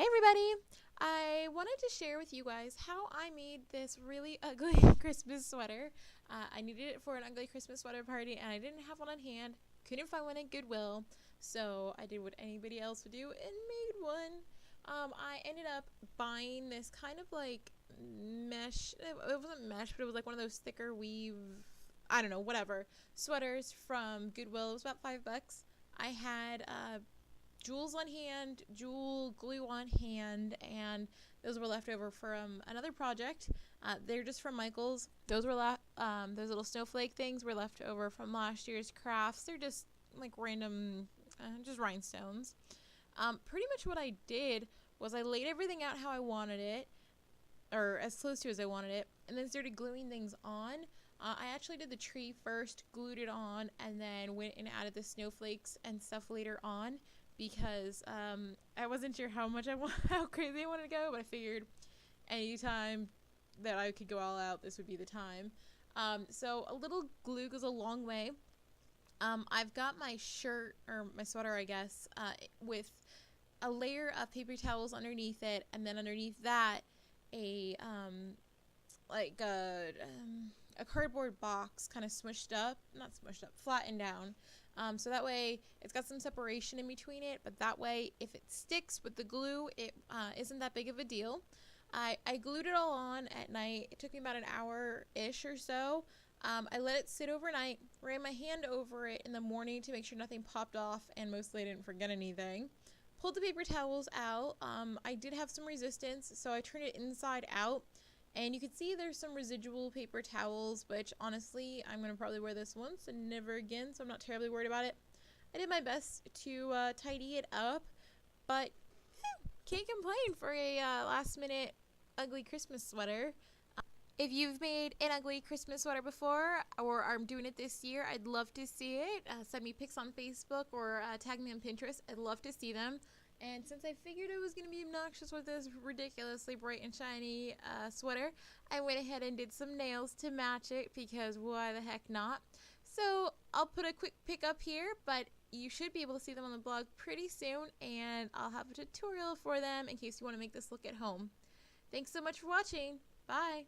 Hey everybody! I wanted to share with you guys how I made this really ugly Christmas sweater. I needed it for an ugly Christmas sweater party and I didn't have one on hand. Couldn't find one at Goodwill, so I did what anybody else would do and made one. I ended up buying this kind of like mesh. It wasn't mesh, but it was like one of those thicker weave, I don't know, whatever, sweaters from Goodwill. It was about $5. I had jewels on hand, jewel glue on hand, and those were left over from another project. They're just from Michael's. Those were those little snowflake things were left over from last year's crafts. They're just like random, just rhinestones. Pretty much what I did was I laid everything out how I wanted it, or as close to as I wanted it, and then started gluing things on. I actually did the tree first, glued it on, and then went and added the snowflakes and stuff later on because I wasn't sure how crazy I wanted to go, but I figured anytime that I could go all out, this would be the time. So a little glue goes a long way. I've got my shirt, or my sweater, I guess, with a layer of paper towels underneath it, and then underneath that, a like a cardboard box kind of smushed up, not smushed up, flattened down. So that way it's got some separation in between it, but that way if it sticks with the glue, it isn't that big of a deal. I glued it all on at night. It took me about an hour-ish or so. I let it sit overnight, ran my hand over it in the morning to make sure nothing popped off, and mostly I didn't forget anything. Pulled the paper towels out. I did have some resistance, so I turned it inside out. And you can see there's some residual paper towels, which honestly, I'm going to probably wear this once and never again, so I'm not terribly worried about it. I did my best to tidy it up, but can't complain for a last minute ugly Christmas sweater. If you've made an ugly Christmas sweater before, or are doing it this year, I'd love to see it. Send me pics on Facebook or tag me on Pinterest. I'd love to see them. And since I figured it was going to be obnoxious with this ridiculously bright and shiny sweater, I went ahead and did some nails to match it because why the heck not? So I'll put a quick pic up here, but you should be able to see them on the blog pretty soon, and I'll have a tutorial for them in case you want to make this look at home. Thanks so much for watching. Bye!